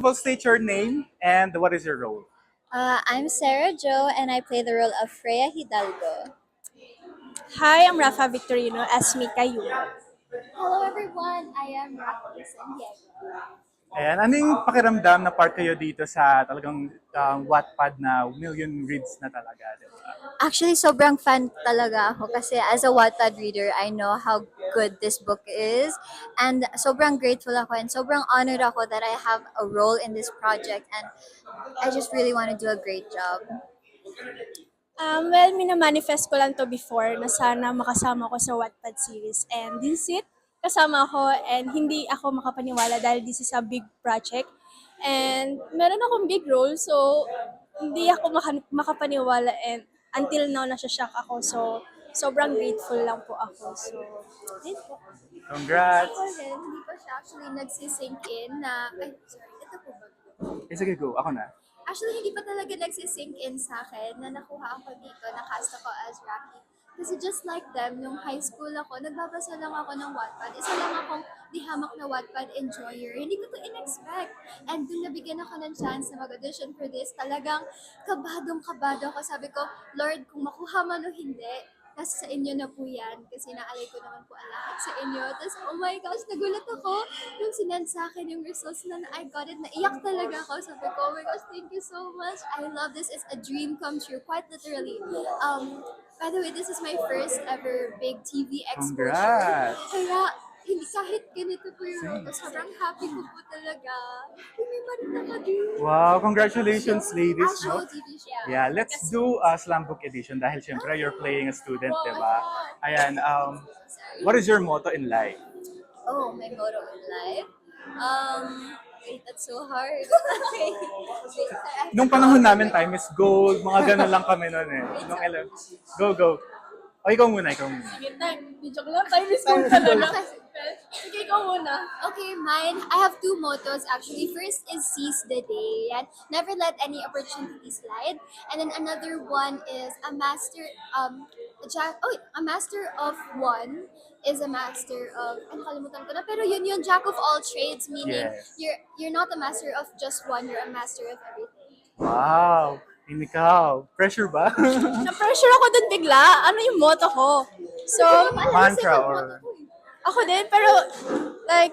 Well, state your name and what is your role? I'm Sarah Jo, and I play the role of Freya Hidalgo. Hi, I'm Rafa Victorino as Mika Yu. Hello, everyone. I am Rocky San Diego. Ayan, ano yung pakiramdam na part kayo dito sa talagang Wattpad na million reads na talaga, di ba? Actually, sobrang fan talaga ako kasi as a Wattpad reader, I know how good this book is. And sobrang grateful ako and sobrang honored ako that I have a role in this project. And I just really want to do a great job. Well, minamanifest ko lang to before na sana makasama ko sa Wattpad series. And this is it. Kasama ako and hindi ako makapaniwala dahil this is a big project. And meron akong big role so hindi ako makapaniwala and until now nasa-shock ako. So sobrang grateful lang po ako. So, yun po. Congrats! Ako rin, hindi pa siya actually nagsisink in na, ay, sorry, ito po ba? Sige, go. Ako na. Actually, hindi pa talaga nagsisink in sa akin na nakuha ako dito, nakast ako as Rocky. Kasi just like them, nung high school ako, nagbabasa lang ako ng Wattpad. Isa lang akong di hamak na Wattpad enjoyer. Hindi ko to in-expect. And dun nabigyan ako ng chance na mag-audition for this, talagang kabadong-kabado ako. Sabi ko, Lord, kung makuha man o hindi, nasa sa inyo na po yan. Kasi naalay ko naman po ang lahat sa inyo. Tapos, oh my gosh, nagulat ako nung sinend sa akin yung results na I got it. Naiyak talaga ako. Sabi ko, oh my gosh, thank you so much. I love this. It's a dream come true, quite literally. By the way, this is my first ever big TV exposure. Congrats! Kaya, hindi kahit ganito po yung role ko, sobrang happy ko po talaga. Hindi pa rin ako din. Wow, congratulations ladies, Actual no? TV show. Yeah, let's do a slam book edition dahil syempre you're playing a student, di ba? Ayan, what is your motto in life? Oh, my motto in life? Wait, that's so hard. Wait, sorry, Nung panahon namin, time is gold, mga ganun lang kami noon eh. Go, go. O, ikaw muna. Sige, video ko lang. Time is cool talaga. Sige, ikaw muna. Okay, mine. I have two mottos actually. First is seize the day and never let any opportunity slide. And then another one is a master a master of one is a master of nakalimutan ko na, pero yun jack of all trades, meaning Yes. you're not a master of just one, you're a master of everything. Wow, ikaw. Pressure ba? Na-pressure ako dun bigla. Ano yung motto ko? So, Mantra or... ako din, pero like,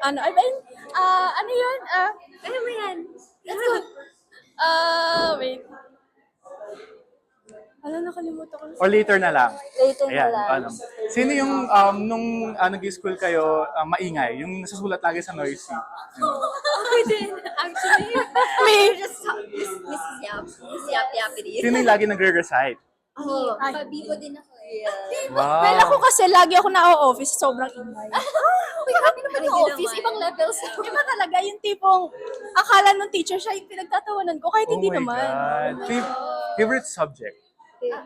ano, ano yun? Ano mo yan? Let's go. Wait. Ano, nakalimutan ko na. Or later na lang. Later Ayan, ano. Sino yung nung nag-school kayo maingay? Yung nasusulat lagi sa noisy? Ako din, actually. Me. Mrs. Yap Yapity. Sino yung lagi nagre-recite? Oh, pabibo din ako eh. Wow. Well, ako kasi lagi ako na-office, sobrang ingay. Uy, grabe naman yung office, ibang levels. Iba talaga, yung tipong akala ng teacher siya yung pinagtatawanan ko, kahit hindi Oh my naman. God. Favorite subject?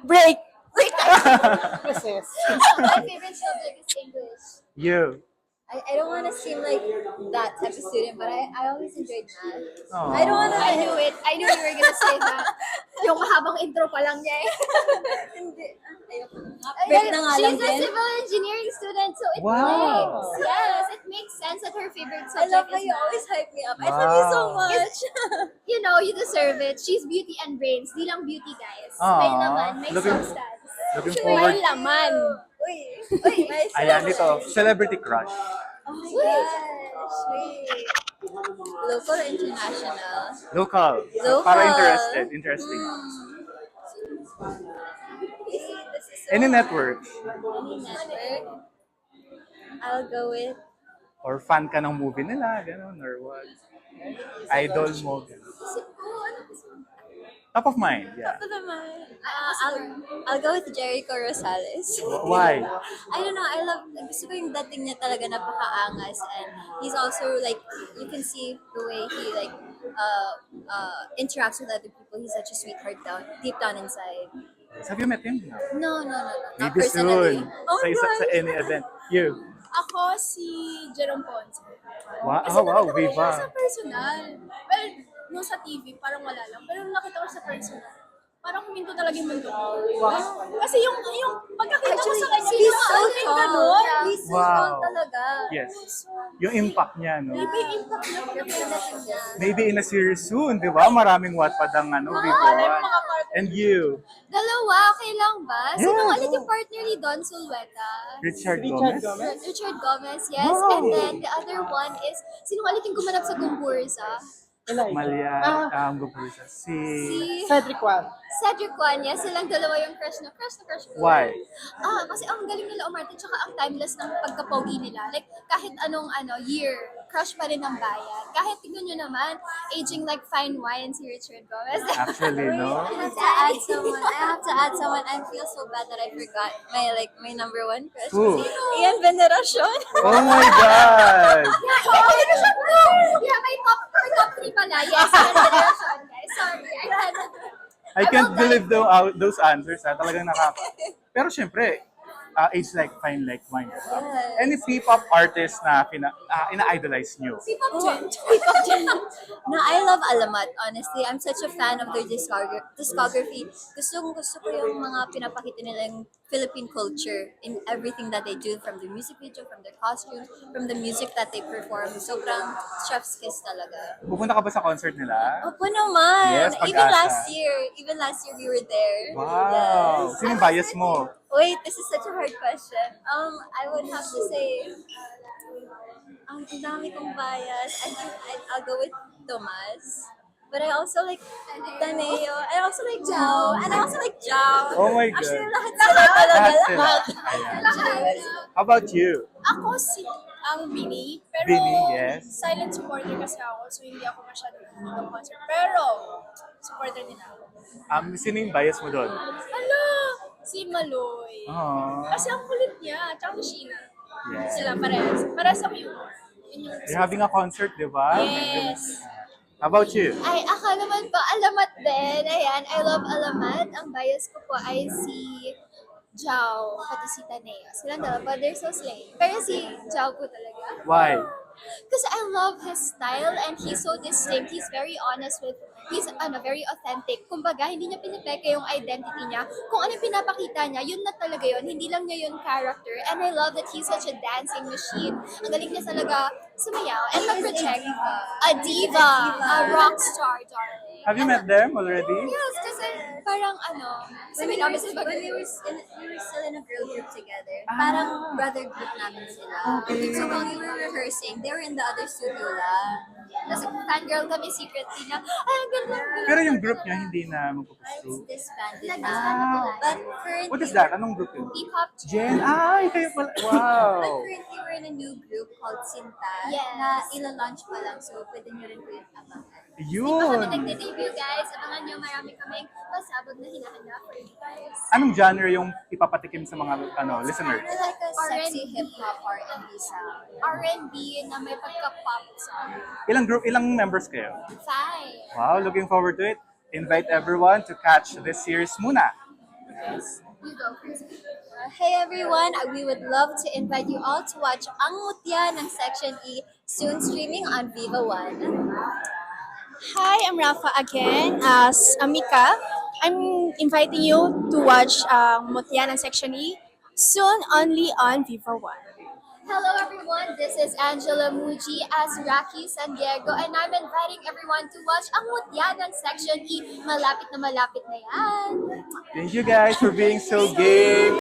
Break! My favorite subject is English. You. I don't want to seem like that type of student, but I always enjoyed math. Aww. I don't want to. I knew it. I knew you were gonna say that. Yung mahabang intro pa lang niya eh. Hindi. Break na nga lang din. She's a civil engineering student, so it Wow. makes. Yes, it makes sense that her favorite subject I love how is you math. always hype me up. I Wow. love you so much. You know, you deserve it. She's beauty and brains. Di lang beauty, guys. Aww. May laman, may Looking- substance. Looking May forward. laman. Uy, nice. Ayan, ito. Celebrity crush. Oh my gosh. Wait. Local or international? Local. Local. Para interesting. This is so Any network? Any network. I'll go with Or fan ka ng movie nila, gano'n, or what? Idol mo, gano'n. Top of mind, yeah. I'll go with Jericho Rosales. Why? I don't know, gusto ko yung dating niya talaga napakaangas, and he's also like, you can see the way he like interacts with other people. He's such a sweetheart deep down inside. Have you met him? No. No. Not Maybe personally. soon. Oh my Sa any event. You. Ako si Jerome Ponce. Wow, Kasi wow, nakita ko siya sa Viva. personal. Well, nung sa TV, parang wala lang. Pero nung nakita ko sa personal, parang huminto talaga yung mundo ko. Kasi yung pagkakita ko sa kanya, He's so yung tall. gano'n. He's so Wow. tall talaga. Yes. Yung impact niya, no? Iba yung impact niya Representing niya. Maybe in a series soon, di ba? Maraming Wattpad ang Vivo One. And you, Dalawa, okay lang ba? Sino Yes. ulit yung partner ni Don Sulweta? Richard Gomez. Richard Gomez, yes. Wow. And then the other one is, sino ulit yung gumanap sa Gumburza? Malia, Gupursa. Si Cedric Juan. Cedric Juan, yes. Silang dalawa yung crush ko. Why? Kasi ang galing nila umarte, tsaka ang timeless ng pagkapogi nila. Like, kahit anong year, crush pa rin ng bayan. Kahit tignan nyo naman, aging like fine wine si Richard Gomez. Actually, no? I have to add someone. I feel so bad that I forgot my number one crush. Who? Ian Veneracion. Oh my God! Yeah, may top 3 pala. Yes, generation, guys. Sorry, I can't believe those answers. Talagang Pero syempre, age like fine like wine. Diba? Any P-pop artist na ina-idolize nyo? No, I love Alamat, honestly. I'm such a fan of their discography. Gusto ko yung mga pinapakita nilang Philippine culture in everything that they do, from the music video, from their costumes, from the music that they perform. Sobrang chef's kiss talaga. Pupunta ka ba sa concert nila? Opo naman. Yes, Even Pag-asa. last year we were there. Wow! Yes. Sino yung bias mo? Wait, this is such a hard question. I would have to say, ang dami kong bias. I think I'll go with Tomas. But I also like Daneo. I also like Jao. And I also like Jao. Oh my God. Actually, lahat sila talaga. Lahat sila. Ayan. How about you? Ako ang Bini, pero Bini, yes. silent supporter kasi ako, so hindi ako masyadong ng concert. Pero, supporter din ako. Sino yung bias mo doon? Hala! Si Maloy. Oh. Kasi ang kulit niya, tsaka si Sheena. Yes. Sila parehas. Parehas ang humor. Yun yung You're having a concert, di ba? Yes. How about you? Ay, ako naman po, Alamat din. Ayan, I love Alamat. Ang bias ko po ay si Jao, pati si Taneo. Silang dalawa, they're so slay. Pero si Jao po talaga. Why? Kasi I love his style and he's so distinct. He's very honest with, he's very authentic. Kumbaga, hindi niya pinipeke yung identity niya. Kung ano yung pinapakita niya, yun na talaga yun. Hindi lang niya yun character. And I love that he's such a dancing machine. Ang galing niya talaga sumayaw and mag-project. A diva. A rock star, darling. Have you met them already? Yes, kasi parang sabi namin sa When we were still in a girl group together, parang brother group namin sila. So when we were rehearsing, they were in the other studio lang. Tapos fangirl kami secretly na, ay, ang ganda. Pero yung group niya hindi na It's magpupursue. disbanded Nag-disband na. na But currently, What is that? Anong group yun? P-pop Jen? Ay, kayo pala. Wow! But currently, we're in a new group called Sinta Yes. na ila-launch pa lang. So, pwede nyo rin po yung abangan. Hindi pa kami Yun! nagde-debut, guys. Abangan nyo, marami kaming pasabog na hinahanda for you guys. Anong genre yung ipapatikim sa mga listeners? We're like a sexy R&B. hip-hop R&B sound. R&B na may pagka-pop song. Ilang members kayo? 5. Wow, looking forward to it. Invite everyone to catch this series muna. You go first. Hey everyone, we would love to invite you all to watch Ang Mutya ng Section E, soon streaming on Viva One. Hi, I'm Rafa again as Amika. I'm inviting you to watch Mutya ng Section E soon only on Viva One. Hello everyone, this is Angela Muji as Rocky San Diego and I'm inviting everyone to watch Ang Mutya ng Section E. Malapit na yan. Thank you guys for being so game.